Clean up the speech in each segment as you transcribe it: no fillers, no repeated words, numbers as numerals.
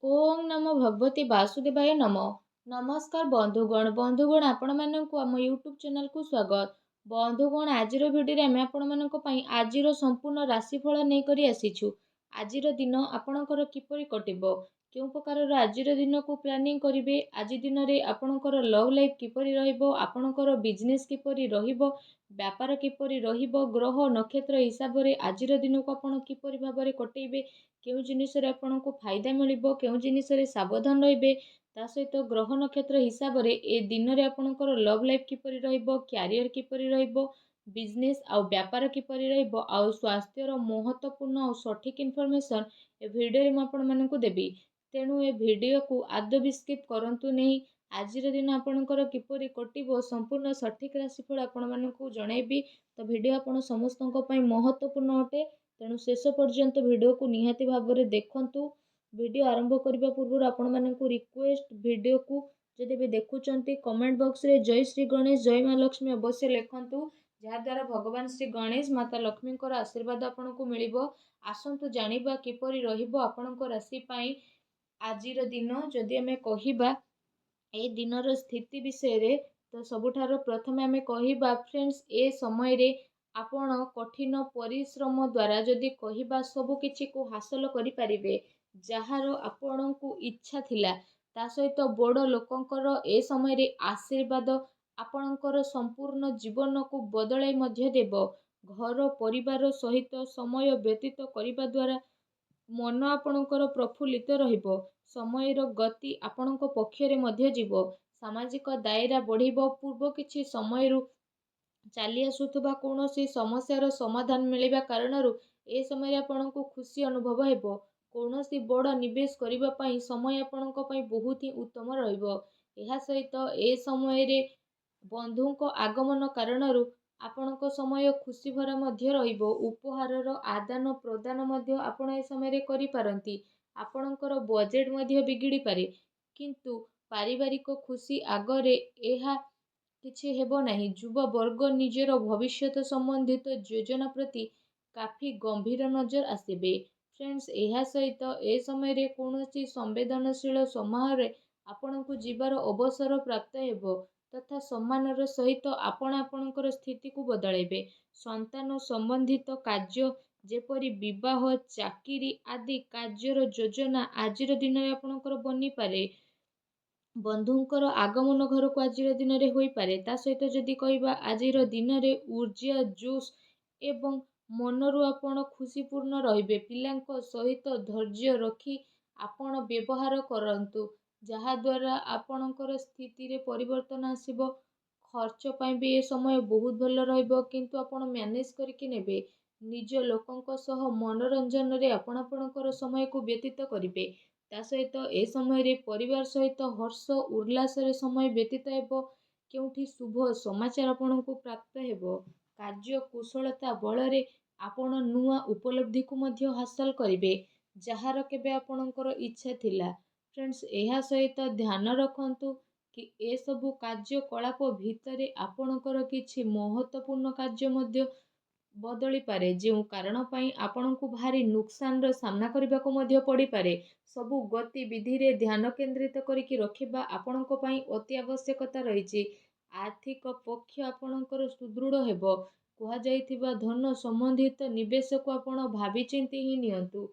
ओम नमो भगवते वासुदेवाय नमः। नमस्कार बंधुगण आपणमानंकु आम यूट्यूब चैनल को स्वागत। बंधुगण आजिर भिडियो आम आपणमानंक पई आजिर संपूर्ण राशिफल नहीं करी आसीछु। आजिर दिन आपणकर किपरि कटिबो, केउ प्रकार आजिर दिन को प्लानिंग करिवे, आज दिन रे आपणकर लव लाइफ किपरि रहिबो, आपणकर बिजनेस किपरि रहिबो, व्यापार किपरि रहिबो, ग्रह नक्षत्र हिसाब रे आजिर दिन को आपण किपरि भाबरे कटेइबे, केउ जिनिस रे आपणको फायदा मिलिबो, केउ जिनिस रे सावधान रहिबे, ता सहित ग्रह नक्षत्र हिसाब रे ए दिन रे आपणकर लव लाइफ किपरि रहिबो, क्यारियर किपरि रहिबो, बिजनेस आउ व्यापार किपरि रहिबो, आउ स्वास्थ्यर महत्वपूर्ण आउ सठिक इनफॉरमेशन ए भिडियो रे म आपण मानकु देबी। तेणु ए भिडियो को आदौ भी स्किप करंतु नहीं। आजिर दिन आपणकर किपरि कटिबो संपूर्ण सठिक राशिफल आपण मानकु जणाइबी। तो भिडियो आपण समस्तଙ୍କ ପାଇଁ महत्वपूर्ण अटे, तेणु शेष पर्यंत भिडियो को निहाती भाव में देखंतु। भिडियो आरंभ करने पूर्व आपण मानकु रिक्वेस्ट, भिडियो को जदि भी देखुचंती कमेंट बॉक्स रे जय श्री गणेश जय माँ लक्ष्मी अवश्य लिखंतु, जहाद्वारा भगवान श्री गणेश माता लक्ष्मी आशीर्वाद आपको मिलिबो। आसंतु जानिबा किपरि रहिबो आपणको राशि पई आजिर दिन। जदि आमे कहिबा ए दिनर स्थिति विषय रे, तो सबुठार प्रथम आमे कहिबा फ्रेंड्स, ए समय रे आपण कठिन परिश्रम द्वारा जदि कहिबा सब किछि को हासिल करि परिबे, जहार आपणको इच्छा थिला, ता सहित बड़ लोकंकर ए समय रे आशीर्वाद आपणकर संपूर्ण जीवन को बदलाई मध्य देबो। घर परिवार सहित समय व्यतीत करिबा द्वारा मन आपणकर प्रफुल्लित रहिबो। समयर गति आपणको पक्षरे मध्य जीवो। सामाजिक दायरा बढ़िबो। पूर्व किछि समयरु चली आसुथबा कौनसी समस्यार समाधान मिलिबा कारणरू ए समय आपणको खुशी अनुभव हेबो। कौनसी बड़ निवेश करिबा पई समय आपणको पई बहुत ही उत्तम रहिबो। एहा सहित ए समय रे बंधुको आगमन कारणरू आपणको समय खुशी भरा मध्य रहिबो। उपहारर आदान प्रदान मध्य आपण ए समय रे करि पारंती। आपणकर बजेट मध्य बिगिड़ी पारे, किंतु पारिवारिक खुशी आगरे एहा किछि हेबो नाही। युवा वर्ग निजर भविष्यत संबंधित योजना प्रति काफी गंभीर नजर आसिबे। फ्रेंड्स, एहा सहित ए समय रे कौनसी संवेदनशील समारोह आपणको जीवार अवसर प्राप्त हेबो, तथा सम्मानर सहित आपण आपणकर स्थिति को बदलाइबे। संतान संबंधित कार्य जेपरि विवाह, चाकिरी आदि कार्यर योजना आजिर दिन रे आपणकर बनी पारे। बंधुंकर आगमन घर को आजिर दिन रे होई पारे। ता सहित जदि कहिबा आजिर दिन रे ऊर्जा, जोश एवं मनरु आपण खुशीपूर्ण रहिबे। पिलांको सहित धैर्य रखी आपण व्यवहार करंतु, जहा द्वारा आपणकर स्थिति रे परिवर्तन आसीबो। खर्च पई भी ए समय बहुत भल रहिबो, किंतु आपण मैनेज करके नेबे। निज लोकंक सह मनोरंजन रे आपण आपणकर समय को व्यतीत करिबे। ता सहित ए समय रे परिवार सहित हर्ष उल्लास रे समय व्यतीत हेबो। केउठी शुभ समाचार आपणको प्राप्त हेबो। कार्य कुशलता बल रे आपण नुआ उपलब्धि को मध्य हासिल करिबे, जहार केबे आपणकर इच्छा थिला। फ्रेंड्स, एहा सहित ध्यान रखंतु कि ए सबु कार्यकलाप भितरे आपणकर किछि महत्वपूर्ण कार्य मध्य बदली पारे, जो कारण पई आपणको भारी नुकसान रो सामना करबा को मध्य पड़ी पारे। सबु गतिविधि रे ध्यान केंद्रित करिकि रखिबा आपणको पई अति आवश्यकता रहिछि। आर्थिक पक्ष आपणकर सुदृढ़ हेबो। कुहा जाइथिबा धन संबंधित निवेश को आपण भाबी चिंती ही नियंतु,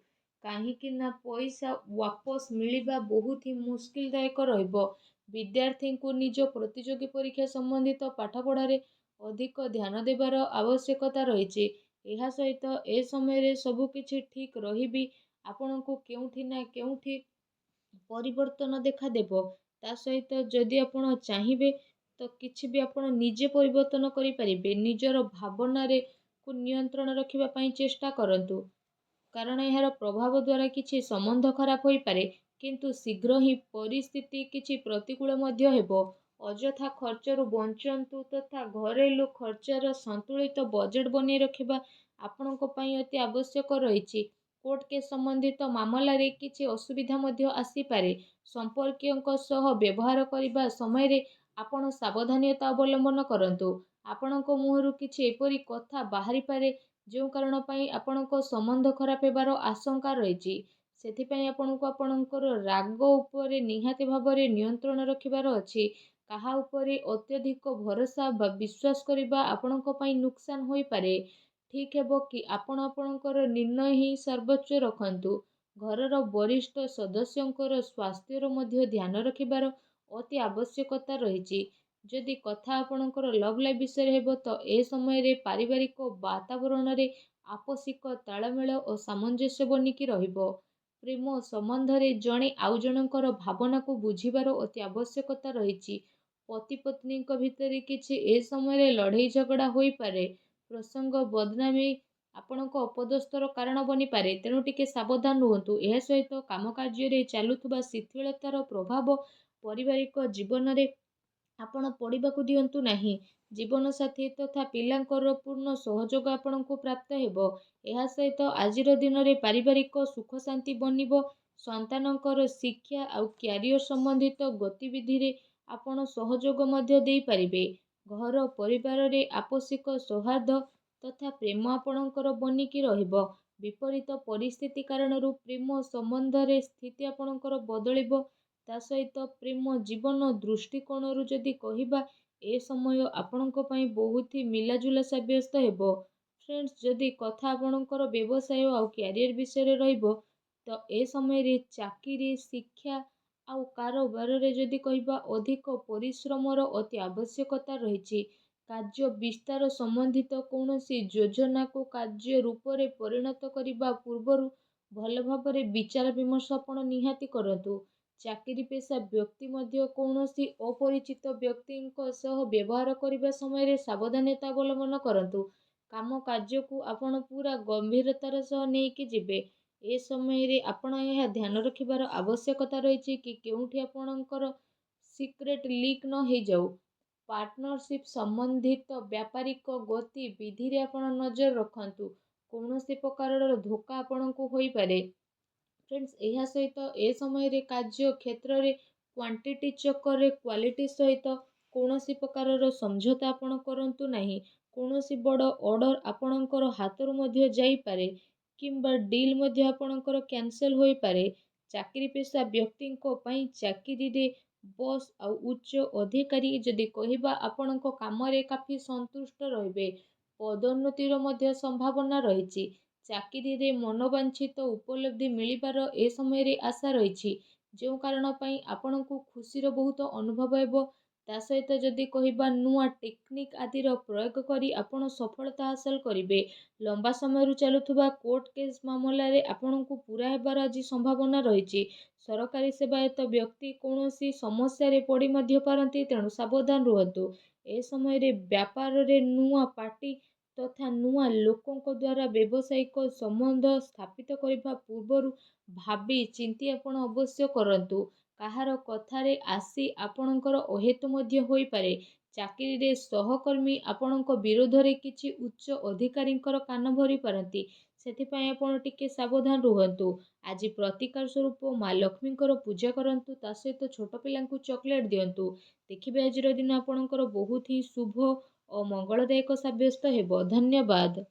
काहेकि ना पैसा वापस मिलिबा बहुत ही मुश्किल दायक रहिबो। विद्यार्थी को निज प्रतियोगी परीक्षा संबंधित पाठपढ़ा रे अधिक ध्यान देवार आवश्यकता रहिछि। एहा सहित ए समय रे सबु किछि ठीक रहिबी। आपणको केउठी ना केउठी परिवर्तन देखा देबो। ता सहित जदि आपण चाहिबे तो किछि भी आपण निजे परिवर्तन करि परिबे। निजर भावना रे को नियंत्रण रखिबा पई चेष्टा करंतु, कारण एहार प्रभाव द्वारा किछि संबंध खराब होई पारे, किंतु शीघ्र ही परिस्थिति किछि प्रतिकूल मध्य हेबो। अजथा खर्चरु बंचंतु, तथा घरेलू खर्चर संतुलित बजेट बनी रखिबा आपणको पई अति आवश्यक रहिछि। कोर्ट केस संबंधित मामला रे किछि असुविधा मध्य आसी पारे। संपर्कीयଙ୍କ सह व्यवहार करिबा समय रे आपण सावधानता अवलंबन करंतु। आपणको मुहरु किछि एपरि कथा बाहरी पारे, जो कारण पई आपणको संबंध खराब हेबार आशंका रहिछि। ସେଥିପାଇଁ ଆପଣଙ୍କୁ ଆପଣଙ୍କର ରାଗ ଉପରେ ନିହାତି ଭାବରେ ନିୟନ୍ତ୍ରଣ ରଖିବାର ଅଛି। କାହା ଉପରେ ଅତ୍ୟଧିକ ଭରସା ବା ବିଶ୍ୱାସ କରିବା ଆପଣଙ୍କ ପାଇଁ ନୁକସାନ ହୋଇପାରେ। ଠିକ୍ ହେବ କି ଆପଣ ଆପଣଙ୍କର ନିର୍ଣ୍ଣୟ ହିଁ ସର୍ବୋଚ୍ଚ ରଖନ୍ତୁ। ଘରର ବରିଷ୍ଠ ସଦସ୍ୟଙ୍କର ସ୍ୱାସ୍ଥ୍ୟର ମଧ୍ୟ ଧ୍ୟାନ ରଖିବାର ଅତି ଆବଶ୍ୟକତା ରହିଛି। ଯଦି କଥା ଆପଣଙ୍କର ଲଭ୍ ଲାଇଫ୍ ବିଷୟରେ ହେବ ତ ଏ ସମୟରେ ପାରିବାରିକ ବାତାବରଣରେ ଆପୋଷିକ ତାଳମେଳ ଓ ସାମଞ୍ଜସ୍ୟ ବନିକି ରହିବ। ପ୍ରେମ ସମ୍ବନ୍ଧରେ ଜଣେ ଆଉ ଜଣଙ୍କର ଭାବନାକୁ ବୁଝିବାର ଅତି ଆବଶ୍ୟକତା ରହିଛି। ପତି ପତ୍ନୀଙ୍କ ଭିତରେ କିଛି ଏ ସମୟରେ ଲଢ଼େଇ ଝଗଡ଼ା ହୋଇପାରେ। ପ୍ରସଙ୍ଗ ବଦନାମୀ ଆପଣଙ୍କ ଅପଦସ୍ଥର କାରଣ ବନିପାରେ, ତେଣୁ ଟିକେ ସାବଧାନ ରୁହନ୍ତୁ। ଏହା ସହିତ କାମ କାର୍ଯ୍ୟରେ ଚାଲୁଥିବା ଶିଥିଳତାର ପ୍ରଭାବ ପାରିବାରିକ ଜୀବନରେ ଆପଣ ପଡ଼ିବାକୁ ଦିଅନ୍ତୁ ନାହିଁ। ଜୀବନସାଥୀ ତଥା ପିଲାଙ୍କର ପୂର୍ଣ୍ଣ ସହଯୋଗ ଆପଣଙ୍କୁ ପ୍ରାପ୍ତ ହେବ। ଏହା ସହିତ ଆଜିର ଦିନରେ ପାରିବାରିକ ସୁଖ ଶାନ୍ତି ବନିବ। ସନ୍ତାନଙ୍କର ଶିକ୍ଷା ଆଉ କ୍ୟାରିୟର ସମ୍ବନ୍ଧିତ ଗତିବିଧିରେ ଆପଣ ସହଯୋଗ ମଧ୍ୟ ଦେଇପାରିବେ। ଘର ପରିବାରରେ ଆପୋଷିକ ସୌହାର୍ଦ୍ଦ୍ୟ ତଥା ପ୍ରେମ ଆପଣଙ୍କର ବନିକି ରହିବ। ବିପରୀତ ପରିସ୍ଥିତି କାରଣରୁ ପ୍ରେମ ସମ୍ବନ୍ଧରେ ସ୍ଥିତି ଆପଣଙ୍କର ବଦଳିବ। ତା ସହିତ ପ୍ରେମ ଜୀବନ ଦୃଷ୍ଟିକୋଣରୁ ଯଦି କହିବା, ଏ ସମୟ ଆପଣଙ୍କ ପାଇଁ ବହୁତ ହି ମିଲାଜୁଲା ସାବ୍ୟସ୍ତ ହେବ। ଫ୍ରେଣ୍ଡସ୍, ଯଦି କଥା ଆପଣଙ୍କର ବ୍ୟବସାୟ ଆଉ କ୍ୟାରିୟର ବିଷୟରେ ରହିବ ତ ଏ ସମୟରେ ଚାକିରି, ଶିକ୍ଷା ଆଉ କାରବାରରେ ଯଦି କହିବା ଅଧିକ ପରିଶ୍ରମର ଅତି ଆବଶ୍ୟକତା ରହିଛି। କାର୍ଯ୍ୟ ବିସ୍ତାର ସମ୍ବନ୍ଧିତ କୌଣସି ଯୋଜନାକୁ କାର୍ଯ୍ୟ ରୂପରେ ପରିଣତ କରିବା ପୂର୍ବରୁ ଭଲ ଭାବରେ ବିଚାର ବିମର୍ଶ ଆପଣ ନିହାତି କରନ୍ତୁ। ଚାକିରି ପେଶା ବ୍ୟକ୍ତି ମଧ୍ୟ କୌଣସି ଅପରିଚିତ ବ୍ୟକ୍ତିଙ୍କ ସହ ବ୍ୟବହାର କରିବା ସମୟରେ ସାବଧାନତା ଅବଲମ୍ବନ କରନ୍ତୁ। କାମ କାର୍ଯ୍ୟକୁ ଆପଣ ପୁରା ଗମ୍ଭୀରତାର ସହ ନେଇକି ଯିବେ। ଏ ସମୟରେ ଆପଣ ଏହା ଧ୍ୟାନ ରଖିବାର ଆବଶ୍ୟକତା ରହିଛି କି କେଉଁଠି ଆପଣଙ୍କର ସିକ୍ରେଟ୍ ଲିକ୍ ନ ହେଇଯାଉ। ପାର୍ଟନରସିପ୍ ସମ୍ବନ୍ଧିତ ବ୍ୟାପାରିକ ଗତିବିଧିରେ ଆପଣ ନଜର ରଖନ୍ତୁ। କୌଣସି ପ୍ରକାରର ଧୋକା ଆପଣଙ୍କୁ ହୋଇପାରେ। ଫ୍ରେଣ୍ଡସ୍, ଏହା ସହିତ ଏ ସମୟରେ କାର୍ଯ୍ୟ କ୍ଷେତ୍ରରେ କ୍ୱାଣ୍ଟିଟି ଚକ୍କରରେ କ୍ୱାଲିଟି ସହିତ କୌଣସି ପ୍ରକାରର ସମଝୋତା ଆପଣ କରନ୍ତୁ ନାହିଁ। କୌଣସି ବଡ଼ ଅର୍ଡ଼ର ଆପଣଙ୍କର ହାତରୁ ମଧ୍ୟ ଯାଇପାରେ କିମ୍ବା ଡିଲ୍ ମଧ୍ୟ ଆପଣଙ୍କର କ୍ୟାନସେଲ୍ ହୋଇପାରେ। ଚାକିରି ପେଶା ବ୍ୟକ୍ତିଙ୍କ ପାଇଁ ଚାକିରିରେ ବସ୍ ଆଉ ଉଚ୍ଚ ଅଧିକାରୀ ଯଦି କହିବା ଆପଣଙ୍କ କାମରେ କାଫି ସନ୍ତୁଷ୍ଟ ରହିବେ। ପଦୋନ୍ନତିର ମଧ୍ୟ ସମ୍ଭାବନା ରହିଛି। ଚାକିରିରେ ମନୋବାଞ୍ଛିତ ଉପଲବ୍ଧି ମିଳିବାର ଏ ସମୟରେ ଆଶା ରହିଛି, ଯେଉଁ କାରଣ ପାଇଁ ଆପଣଙ୍କୁ ଖୁସିର ବହୁତ ଅନୁଭବ ହେବ। ତା ସହିତ ଯଦି କହିବା ନୂଆ ଟେକ୍ନିକ୍ ଆଦିର ପ୍ରୟୋଗ କରି ଆପଣ ସଫଳତା ହାସଲ କରିବେ। ଲମ୍ବା ସମୟରୁ ଚାଲୁଥିବା କୋର୍ଟ କେସ୍ ମାମଲାରେ ଆପଣଙ୍କୁ ପୂରା ହେବାର ଆଜି ସମ୍ଭାବନା ରହିଛି। ସରକାରୀ ସେବାୟତ ବ୍ୟକ୍ତି କୌଣସି ସମସ୍ୟାରେ ପଡ଼ି ମଧ୍ୟ ପାରନ୍ତି, ତେଣୁ ସାବଧାନ ରୁହନ୍ତୁ। ଏ ସମୟରେ ବ୍ୟାପାରରେ ନୂଆ ପାର୍ଟି ତଥା ନୂଆ ଲୋକଙ୍କ ଦ୍ୱାରା ବ୍ୟବସାୟିକ ସମ୍ବନ୍ଧ ସ୍ଥାପିତ କରିବା ପୂର୍ବରୁ ଭାବି ଚିନ୍ତି ଆପଣ ଅବଶ୍ୟ କରନ୍ତୁ। କାହାର କଥାରେ ଆସି ଆପଣଙ୍କର ଅହେତୁ ମଧ୍ୟ ହୋଇପାରେ। ଚାକିରିରେ ସହକର୍ମୀ ଆପଣଙ୍କ ବିରୋଧରେ କିଛି ଉଚ୍ଚ ଅଧିକାରୀଙ୍କର କାନ ଭରି ପାରନ୍ତି। ସେଥିପାଇଁ ଆପଣ ଟିକେ ସାବଧାନ ରୁହନ୍ତୁ। ଆଜି ପ୍ରତିକାର ସ୍ୱରୂପ ମା ଲକ୍ଷ୍ମୀଙ୍କର ପୂଜା କରନ୍ତୁ। ତା ସହିତ ଛୋଟ ପିଲାଙ୍କୁ ଚକୋଲେଟ୍ ଦିଅନ୍ତୁ। ଦେଖିବେ ଆଜିର ଦିନ ଆପଣଙ୍କର ବହୁତ ହିଁ ଶୁଭ ଓ ମଙ୍ଗଳଦାୟକ ସାବ୍ୟସ୍ତ ହେବ। ଧନ୍ୟବାଦ।